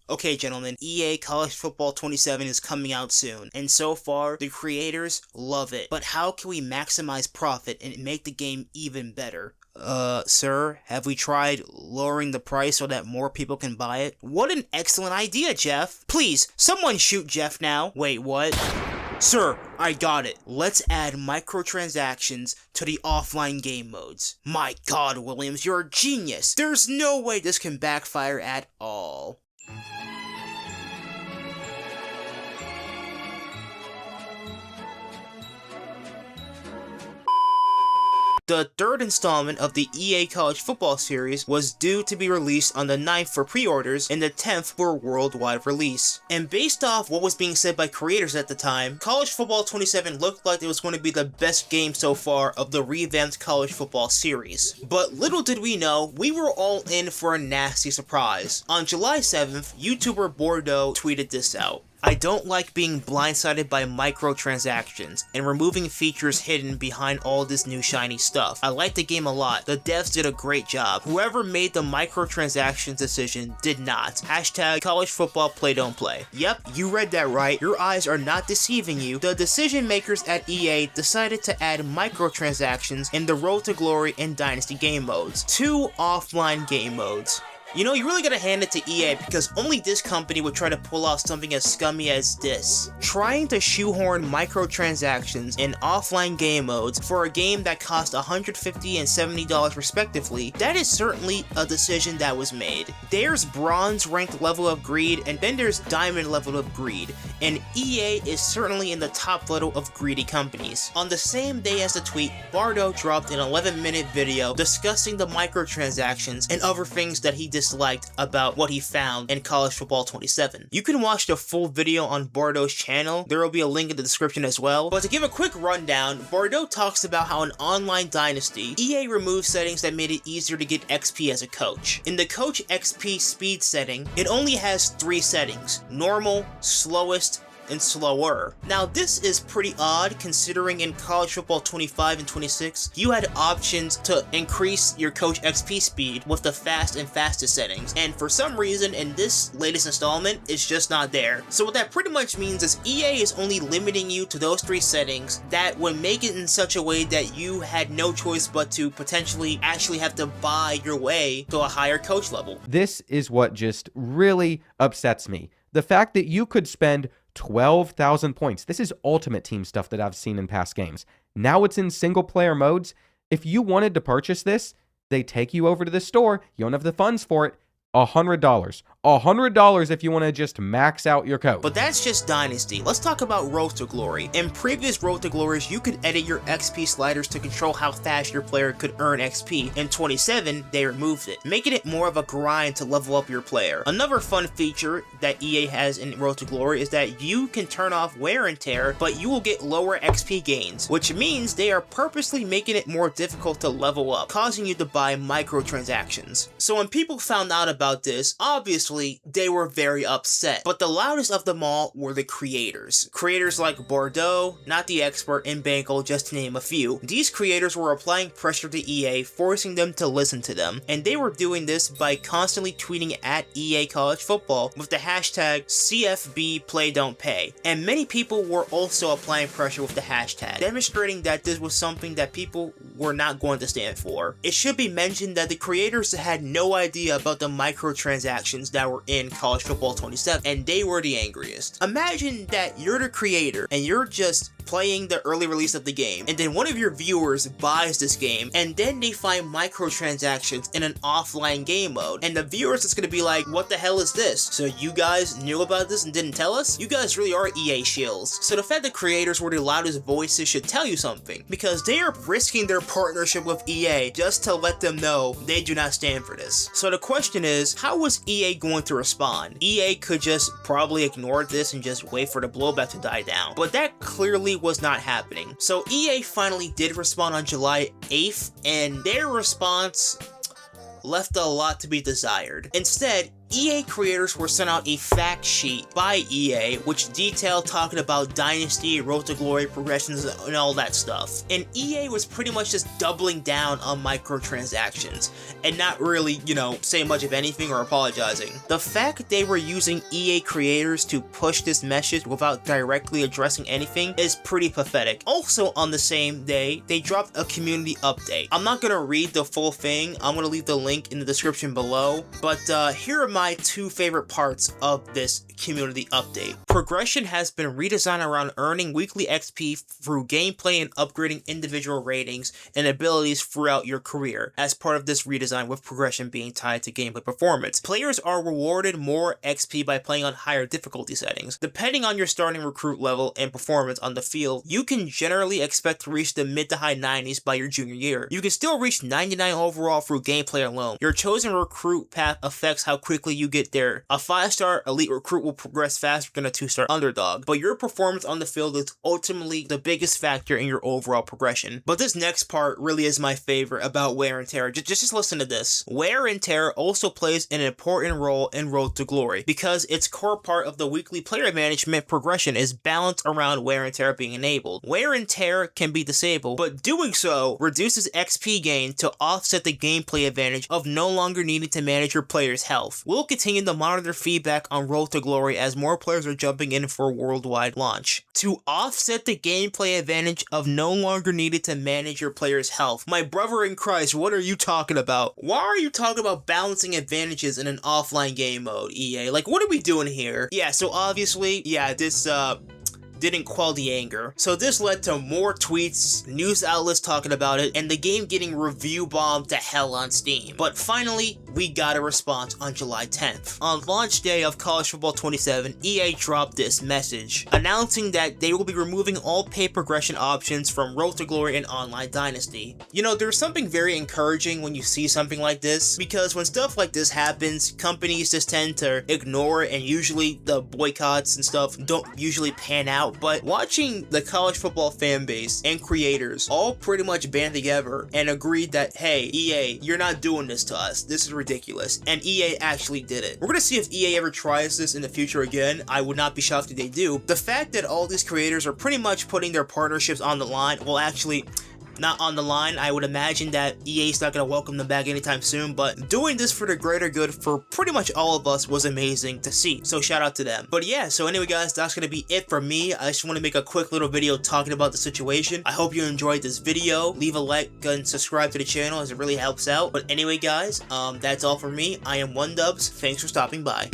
Okay, gentlemen, EA College Football 27 is coming out soon, and so far, the creators love it. But how can we maximize profit and make the game even better? Sir, have we tried lowering the price so that more people can buy it? What an excellent idea, Jeff! Please, someone shoot Jeff now. Wait, what? Sir, I got it. Let's add microtransactions to the offline game modes. My god, Williams, you're a genius! There's no way this can backfire at all. The third installment of the EA College Football series was due to be released on the 9th for pre-orders and the 10th for worldwide release. And based off what was being said by creators at the time, College Football 27 looked like it was going to be the best game so far of the revamped College Football series. But little did we know, we were all in for a nasty surprise. On July 7th, YouTuber Bordeaux tweeted this out. I don't like being blindsided by microtransactions and removing features hidden behind all this new shiny stuff. I like the game a lot. The devs did a great job. Whoever made the microtransactions decision did not. Hashtag college football play don't play. Yep, you read that right. Your eyes are not deceiving you. The decision makers at EA decided to add microtransactions in the Road to Glory and Dynasty game modes. 2 offline game modes. You know, you really gotta hand it to EA because only this company would try to pull off something as scummy as this. Trying to shoehorn microtransactions in offline game modes for a game that cost $150 and $70 respectively, that is certainly a decision that was made. There's bronze ranked level of greed and then there's diamond level of greed, and EA is certainly in the top level of greedy companies. On the same day as the tweet, Bordeaux dropped an 11-minute video discussing the microtransactions and other things that he disliked about what he found in College Football 27. You can watch the full video on Bordeaux's channel, there will be a link in the description as well, but to give a quick rundown, Bordeaux talks about how in online Dynasty, EA removed settings that made it easier to get XP as a coach. In the Coach XP speed setting, it only has 3 settings: normal, slowest, and slower. Now this is pretty odd considering in College Football 25 and 26 you had options to increase your Coach XP speed with the fast and fastest settings, and for some reason in this latest installment it's just not there. So what that pretty much means is EA is only limiting you to those 3 settings that would make it in such a way that you had no choice but to potentially actually have to buy your way to a higher coach level. This is what just really upsets me. The fact that you could spend 12,000 points. This is Ultimate Team stuff that I've seen in past games. Now it's in single player modes. If you wanted to purchase this, they take you over to the store. You don't have the funds for it. $100. $100 if you want to just max out your code. But that's just Dynasty. Let's talk about Road to Glory. In previous Road to Glories, you could edit your XP sliders to control how fast your player could earn XP. In 27, they removed it, making it more of a grind to level up your player. Another fun feature that EA has in Road to Glory is that you can turn off wear and tear, but you will get lower XP gains, which means they are purposely making it more difficult to level up, causing you to buy microtransactions. So when people found out about this, obviously they were very upset, but the loudest of them all were the creators. Creators like Bordeaux, Not the Expert, and Bangle, just to name a few. These creators were applying pressure to EA, forcing them to listen to them, and they were doing this by constantly tweeting at EA College Football with the hashtag CFB Play Don't Pay, and many people were also applying pressure with the hashtag, demonstrating that this was something that people were not going to stand for. It should be mentioned that the creators had no idea about the microtransactions that were in College Football 27, and they were the angriest. Imagine that you're the creator and you're just playing the early release of the game, and then one of your viewers buys this game, and then they find microtransactions in an offline game mode, and the viewers is gonna be like, what the hell is this? So you guys knew about this and didn't tell us? You guys really are EA shills. So the fact that creators were the loudest voices should tell you something, because they are risking their partnership with EA just to let them know they do not stand for this. So the question is, how was EA going to respond? EA could just probably ignore this and just wait for the blowback to die down, but that clearly was not happening. So EA finally did respond on July 8th, and their response left a lot to be desired. Instead, EA creators were sent out a fact sheet by EA which detailed talking about Dynasty, Road to Glory, progressions, and all that stuff. And EA was pretty much just doubling down on microtransactions and not really, saying much of anything or apologizing. The fact they were using EA creators to push this message without directly addressing anything is pretty pathetic. Also on the same day, they dropped a community update. I'm not gonna read the full thing, I'm gonna leave the link in the description below, but here are my two favorite parts of this community update. Progression has been redesigned around earning weekly XP through gameplay and upgrading individual ratings and abilities throughout your career, as part of this redesign with progression being tied to gameplay performance. Players are rewarded more XP by playing on higher difficulty settings. Depending on your starting recruit level and performance on the field, you can generally expect to reach the mid to high 90s by your junior year. You can still reach 99 overall through gameplay alone. Your chosen recruit path affects how quickly you get there. A 5-star elite recruit will progress faster than a 2-star underdog, but your performance on the field is ultimately the biggest factor in your overall progression. But this next part really is my favorite about wear and tear. Just listen to this. Wear and tear also plays an important role in Road to Glory because its core part of the weekly player management progression is balanced around wear and tear being enabled. Wear and tear can be disabled, but doing so reduces XP gain to offset the gameplay advantage of no longer needing to manage your player's health. We'll continue to monitor feedback on Road to Glory as more players are jumping in for a worldwide launch. To offset the gameplay advantage of no longer needing to manage your player's health. My brother in Christ, what are you talking about? Why are you talking about balancing advantages in an offline game mode, EA? Like, what are we doing here? Yeah, so obviously, this, didn't quell the anger. So this led to more tweets, news outlets talking about it, and the game getting review bombed to hell on Steam. But finally, we got a response on July 10th. On launch day of College Football 27, EA dropped this message, announcing that they will be removing all pay progression options from Road to Glory and Online Dynasty. There's something very encouraging when you see something like this, because when stuff like this happens, companies just tend to ignore it, and usually the boycotts and stuff don't usually pan out. But watching the college football fan base and creators all pretty much band together and agreed that, hey, EA, you're not doing this to us. This is ridiculous. And EA actually did it. We're gonna see if EA ever tries this in the future again. I would not be shocked if they do. The fact that all these creators are pretty much putting their partnerships on the line, well, actually, not on the line. I would imagine that EA's not going to welcome them back anytime soon, but doing this for the greater good for pretty much all of us was amazing to see. So shout out to them. But yeah, so anyway guys, that's going to be it for me. I just want to make a quick little video talking about the situation. I hope you enjoyed this video. Leave a like and subscribe to the channel as it really helps out. But anyway guys, that's all for me. I am OneDubs. Thanks for stopping by.